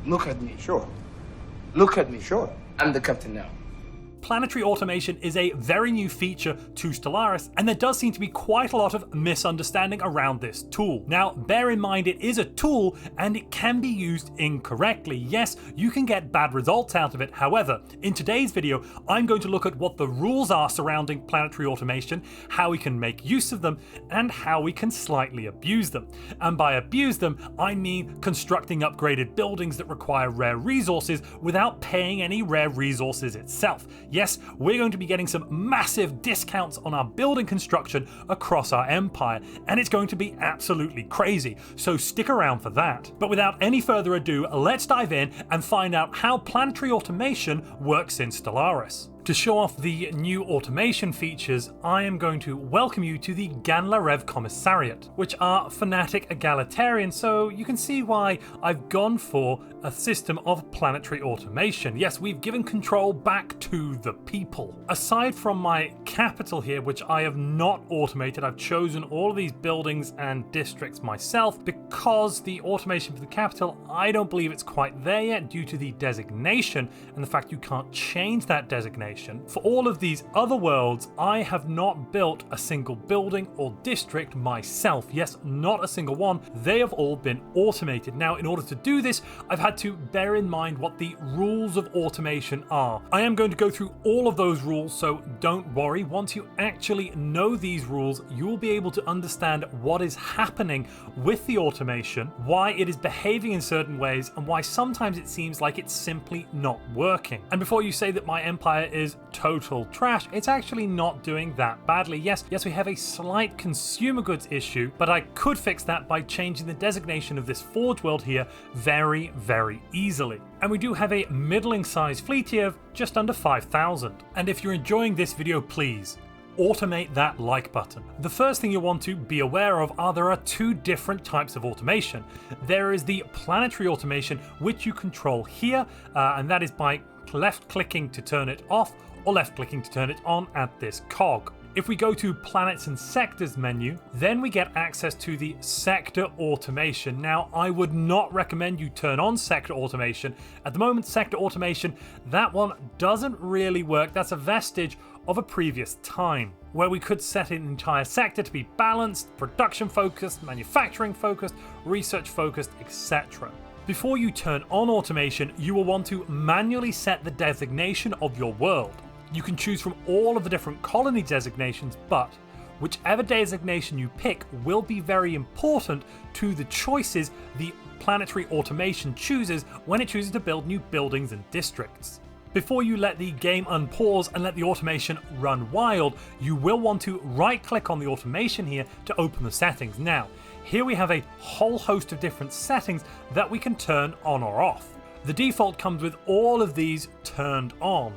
Look at me. Sure. Look at me. Sure. I'm the captain now. Planetary automation is a very new feature to Stellaris, and there does seem to be quite a lot of misunderstanding around this tool. Now, bear in mind it is a tool and it can be used incorrectly. Yes, you can get bad results out of it. However, in today's video, I'm going to look at what the rules are surrounding planetary automation, how we can make use of them, and how we can slightly abuse them. And by abuse them, I mean constructing upgraded buildings that require rare resources without paying any rare resources itself. Yes, we're going to be getting some massive discounts on our building construction across our empire, and it's going to be absolutely crazy, so stick around for that. But without any further ado, let's dive in and find out how planetary automation works in Stellaris. To show off the new automation features, I am going to welcome you to the Ganlarev Commissariat, which are fanatic egalitarian, so you can see why I've gone for a system of planetary automation. Yes, we've given control back to the people. Aside from my capital here, which I have not automated, I've chosen all of these buildings and districts myself because the automation for the capital, I don't believe it's quite there yet due to the designation and the fact you can't change that designation. For all of these other worlds, I have not built a single building or district myself. Yes, not a single one. They have all been automated. Now, in order to do this, I've had to bear in mind what the rules of automation are. I am going to go through all of those rules, so don't worry. Once you actually know these rules, you will be able to understand what is happening with the automation, why it is behaving in certain ways, and why sometimes it seems like it's simply not working. And before you say that my empire is total trash, it's actually not doing that badly. Yes, we have a slight consumer goods issue, but I could fix that by changing the designation of this forge world here very, very easily. And we do have a middling sized fleet here of just under 5,000. And if you're enjoying this video, please automate that like button. The first thing you want to be aware of are there are two different types of automation. There is the planetary automation, which you control here, and that is by left clicking to turn it off or left clicking to turn it on at this cog. If we go to planets and sectors menu, then we get access to the sector automation. Now, I would not recommend you turn on sector automation. At the moment, sector automation, that one doesn't really work. That's a vestige of a previous time where we could set an entire sector to be balanced, production focused, manufacturing focused, research focused, etc. Before you turn on automation, you will want to manually set the designation of your world. You can choose from all of the different colony designations, but whichever designation you pick will be very important to the choices the planetary automation chooses when it chooses to build new buildings and districts. Before you let the game unpause and let the automation run wild, you will want to right click on the automation here to open the settings. Now, here we have a whole host of different settings that we can turn on or off. The default comes with all of these turned on.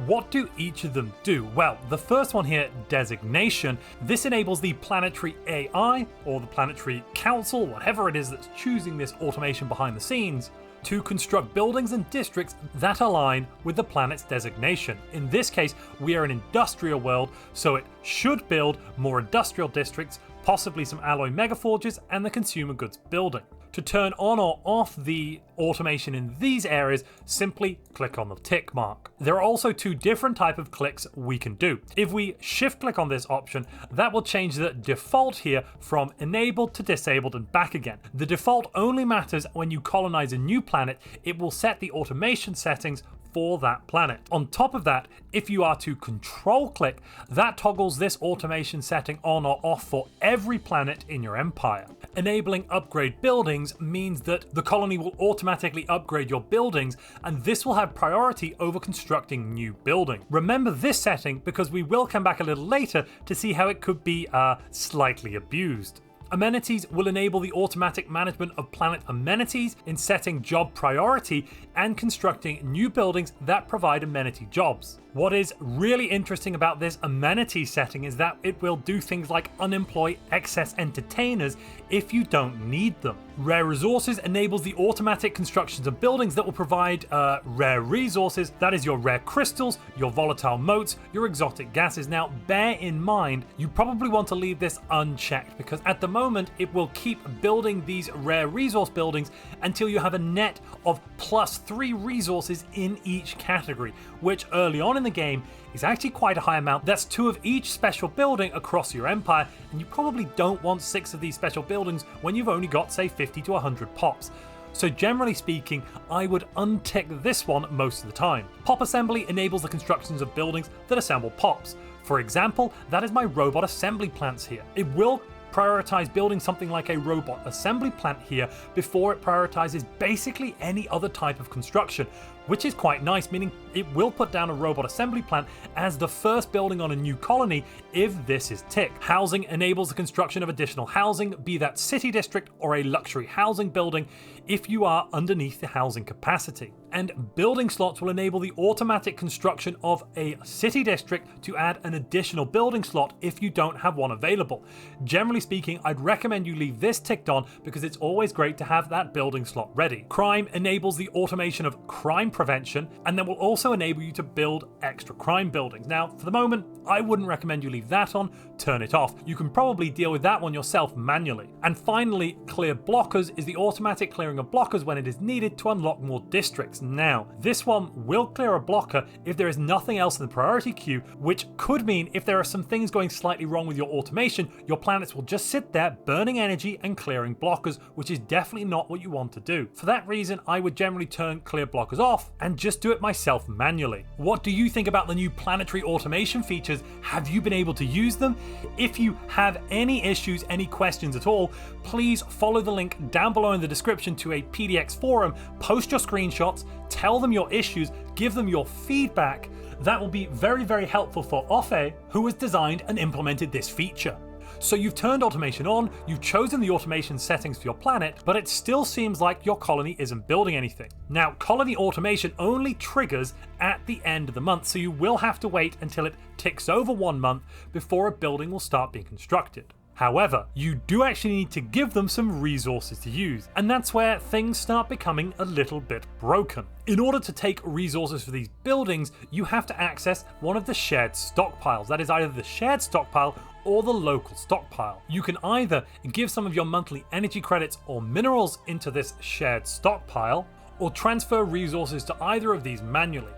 What do each of them do? Well, the first one here, designation, this enables the planetary AI or the planetary council, whatever it is that's choosing this automation behind the scenes, to construct buildings and districts that align with the planet's designation. In this case, we are an industrial world, so it should build more industrial districts, possibly some alloy megaforges, and the consumer goods building. To turn on or off the automation in these areas, simply click on the tick mark. There are also two different types of clicks we can do. If we shift click on this option, that will change the default here from enabled to disabled and back again. The default only matters when you colonize a new planet. It will set the automation settings for that planet. On top of that, if you are to control click, that toggles this automation setting on or off for every planet in your empire. Enabling upgrade buildings means that the colony will automatically upgrade your buildings, and this will have priority over constructing new buildings. Remember this setting because we will come back a little later to see how it could be slightly abused. Amenities will enable the automatic management of planet amenities in setting job priority and constructing new buildings that provide amenity jobs. What is really interesting about this amenity setting is that it will do things like unemploy excess entertainers if you don't need them. Rare resources enables the automatic constructions of buildings that will provide rare resources, that is your rare crystals, your volatile motes, your exotic gases. Now bear in mind, you probably want to leave this unchecked because at the moment it will keep building these rare resource buildings until you have a net of +3 resources in each category, which early on in the game is actually quite a high amount. That's 2 of each special building across your empire, and you probably don't want 6 of these special buildings when you've only got, say, 50 to 100 pops. So generally speaking, I would untick this one most of the time. Pop assembly enables the constructions of buildings that assemble pops. For example, that is my robot assembly plants here. It will prioritize building something like a robot assembly plant here before it prioritizes basically any other type of construction, which is quite nice, meaning it will put down a robot assembly plant as the first building on a new colony if this is ticked. Housing enables the construction of additional housing, be that city district or a luxury housing building if you are underneath the housing capacity. And building slots will enable the automatic construction of a city district to add an additional building slot if you don't have one available. Generally speaking, I'd recommend you leave this ticked on because it's always great to have that building slot ready. Crime enables the automation of crime prevention, and then will also enable you to build extra crime buildings. Now, for the moment, I wouldn't recommend you leave that on, turn it off. You can probably deal with that one yourself manually. And finally, clear blockers is the automatic clearing of blockers when it is needed to unlock more districts. Now, this one will clear a blocker if there is nothing else in the priority queue, which could mean if there are some things going slightly wrong with your automation, your planets will just sit there burning energy and clearing blockers, which is definitely not what you want to do. For that reason, I would generally turn clear blockers off and just do it myself manually. What do you think about the new planetary automation features? Have you been able to use them? If you have any issues, any questions at all, please follow the link down below in the description to a PDX forum, post your screenshots, tell them your issues, give them your feedback. That will be very, very helpful for Ofe, who has designed and implemented this feature. So you've turned automation on, you've chosen the automation settings for your planet, but it still seems like your colony isn't building anything. Now, colony automation only triggers at the end of the month, so you will have to wait until it ticks over 1 month before a building will start being constructed. However, you do actually need to give them some resources to use, and that's where things start becoming a little bit broken. In order to take resources for these buildings, you have to access one of the shared stockpiles. That is either the shared stockpile or the local stockpile. You can either give some of your monthly energy credits or minerals into this shared stockpile, or transfer resources to either of these manually.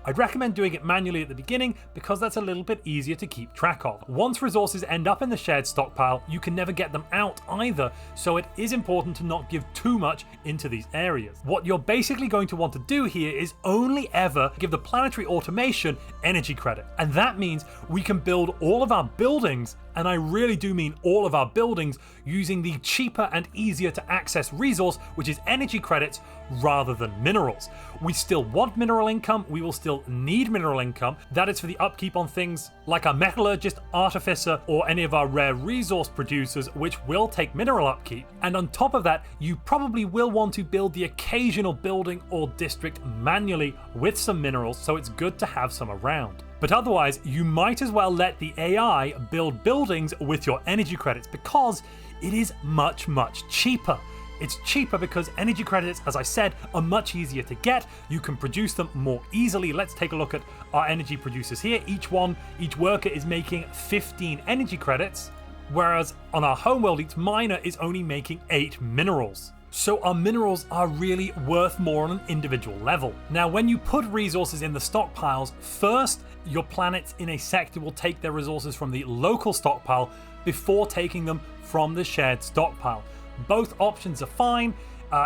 I'd recommend doing it manually at the beginning because that's a little bit easier to keep track of. Once resources end up in the shared stockpile, you can never get them out either, so it is important to not give too much into these areas. What you're basically going to want to do here is only ever give the planetary automation energy credit, and that means we can build all of our buildings, and I really do mean all of our buildings, using the cheaper and easier to access resource, which is energy credits rather than minerals. We still want mineral income, we will still need mineral income. That is for the upkeep on things like our metallurgist, artificer, or any of our rare resource producers, which will take mineral upkeep. And on top of that, you probably will want to build the occasional building or district manually with some minerals, so it's good to have some around. But otherwise, you might as well let the AI build buildings with your energy credits because it is much, much cheaper. It's cheaper because energy credits, as I said, are much easier to get. You can produce them more easily. Let's take a look at our energy producers here. Each worker is making 15 energy credits, whereas on our homeworld, each miner is only making 8 minerals. So our minerals are really worth more on an individual level. Now, when you put resources in the stockpiles, first, your planets in a sector will take their resources from the local stockpile before taking them from the shared stockpile. Both options are fine.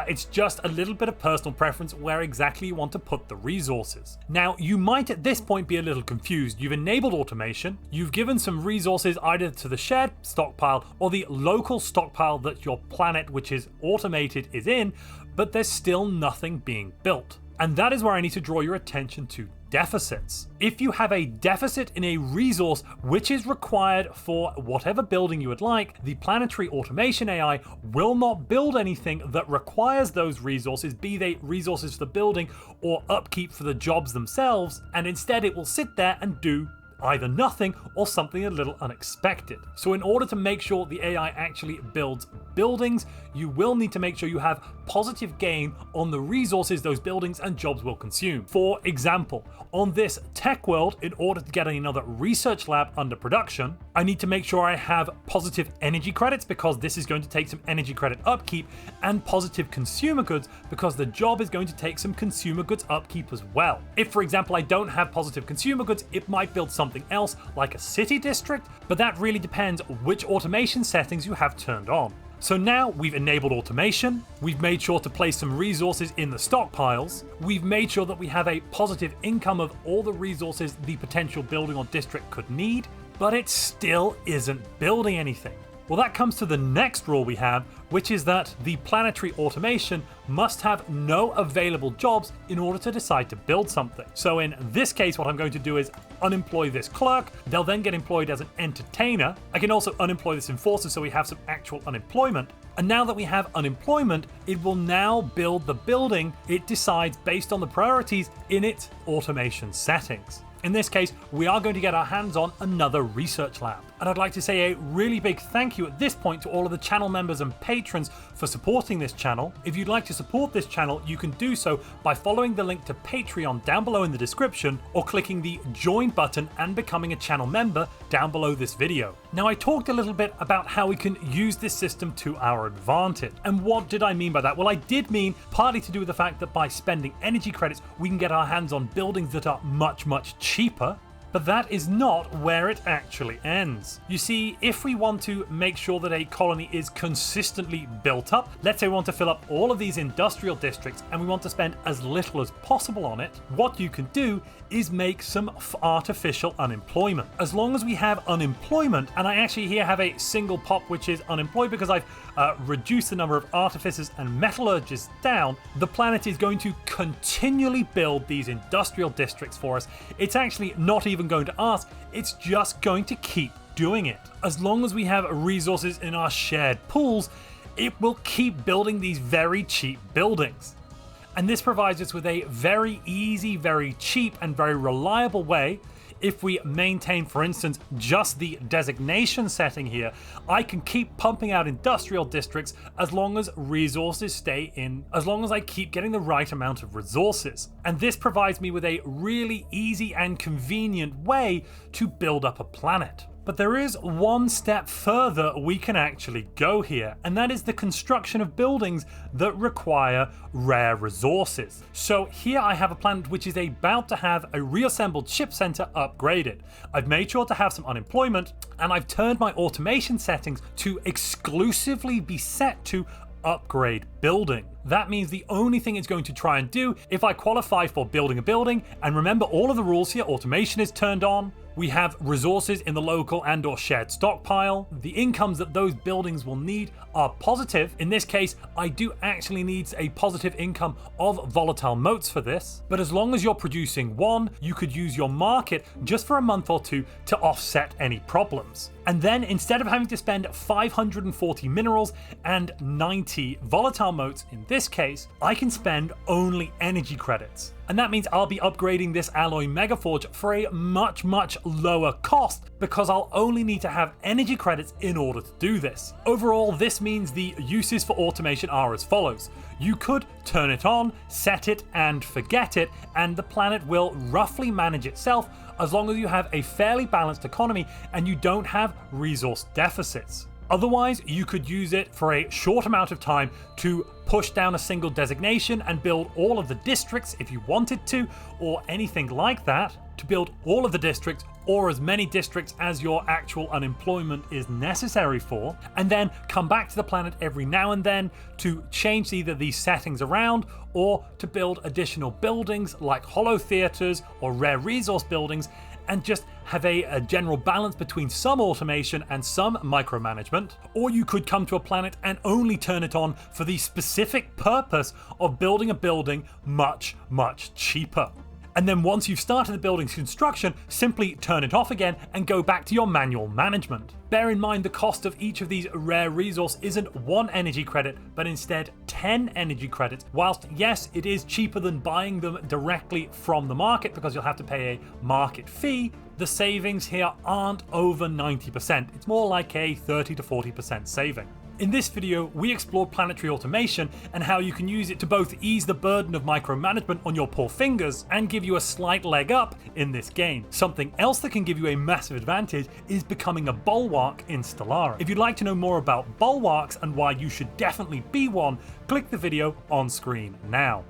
It's just a little bit of personal preference where exactly you want to put the resources. Now, you might at this point be a little confused. You've enabled automation, you've given some resources either to the shared stockpile or the local stockpile that your planet, which is automated, is in, but there's still nothing being built. And that is where I need to draw your attention to deficits. If you have a deficit in a resource which is required for whatever building you would like, the Planetary Automation AI will not build anything that requires those resources, be they resources for the building or upkeep for the jobs themselves, and instead it will sit there and do either nothing or something a little unexpected. So in order to make sure the AI actually builds buildings, you will need to make sure you have positive gain on the resources those buildings and jobs will consume. For example, on this tech world, in order to get another research lab under production, I need to make sure I have positive energy credits because this is going to take some energy credit upkeep, and positive consumer goods because the job is going to take some consumer goods upkeep as well. If, for example, I don't have positive consumer goods, it might build something else like a city district, but that really depends which automation settings you have turned on. So now we've enabled automation, we've made sure to place some resources in the stockpiles, we've made sure that we have a positive income of all the resources the potential building or district could need, but it still isn't building anything. Well, that comes to the next rule we have, which is that the Planetary Automation must have no available jobs in order to decide to build something. So in this case, what I'm going to do is unemploy this clerk. They'll then get employed as an entertainer. I can also unemploy this enforcer so we have some actual unemployment. And now that we have unemployment, it will now build the building it decides based on the priorities in its automation settings. In this case, we are going to get our hands on another research lab. And I'd like to say a really big thank you at this point to all of the channel members and patrons for supporting this channel. If you'd like to support this channel, you can do so by following the link to Patreon down below in the description, or clicking the join button and becoming a channel member down below this video. Now, I talked a little bit about how we can use this system to our advantage. And what did I mean by that? Well, I did mean partly to do with the fact that by spending energy credits, we can get our hands on buildings that are much, much cheaper. But that is not where it actually ends. You see, if we want to make sure that a colony is consistently built up, let's say we want to fill up all of these industrial districts and we want to spend as little as possible on it, what you can do is make some artificial unemployment. As long as we have unemployment, and I actually here have a single pop which is unemployed because I've reduced the number of artificers and metallurgists down, the planet is going to continually build these industrial districts for us. It's actually not even going to ask, it's just going to keep doing it. As long as we have resources in our shared pools, it will keep building these very cheap buildings. And this provides us with a very easy, very cheap, and very reliable way. If we maintain, for instance, just the designation setting here, I can keep pumping out industrial districts as long as resources stay in, as long as I keep getting the right amount of resources. And this provides me with a really easy and convenient way to build up a planet. But there is one step further we can actually go here, and that is the construction of buildings that require rare resources. So here I have a planet which is about to have a reassembled ship center upgraded. I've made sure to have some unemployment, and I've turned my automation settings to exclusively be set to upgrade building. That means the only thing it's going to try and do if I qualify for building a building, and remember all of the rules here, automation is turned on, we have resources in the local and or shared stockpile, the incomes that those buildings will need are positive. In this case, I do actually need a positive income of volatile motes for this, but as long as you're producing one, you could use your market just for a month or two to offset any problems. And then instead of having to spend 540 minerals and 90 volatile motes in this case, I can spend only energy credits. And that means I'll be upgrading this alloy megaforge for a much, much lower cost because I'll only need to have energy credits in order to do this. Overall, this means the uses for automation are as follows. You could turn it on, set it and forget it, and the planet will roughly manage itself as long as you have a fairly balanced economy and you don't have resource deficits. Otherwise, you could use it for a short amount of time to push down a single designation and build all of the districts if you wanted to, or anything like that, to build all of the districts or as many districts as your actual unemployment is necessary for, and then come back to the planet every now and then to change either these settings around or to build additional buildings like hollow theaters or rare resource buildings, and just have a general balance between some automation and some micromanagement, or you could come to a planet and only turn it on for the specific purpose of building a building much cheaper. And then once you've started the building's construction, simply turn it off again and go back to your manual management. Bear in mind the cost of each of these rare resources isn't 1 energy credit, but instead 10 energy credits. Whilst yes, it is cheaper than buying them directly from the market because you'll have to pay a market fee, the savings here aren't over 90%. It's more like a 30 to 40% saving. In this video, we explored planetary automation and how you can use it to both ease the burden of micromanagement on your poor fingers and give you a slight leg up in this game. Something else that can give you a massive advantage is becoming a bulwark in Stellaris. If you'd like to know more about bulwarks and why you should definitely be one, click the video on screen now.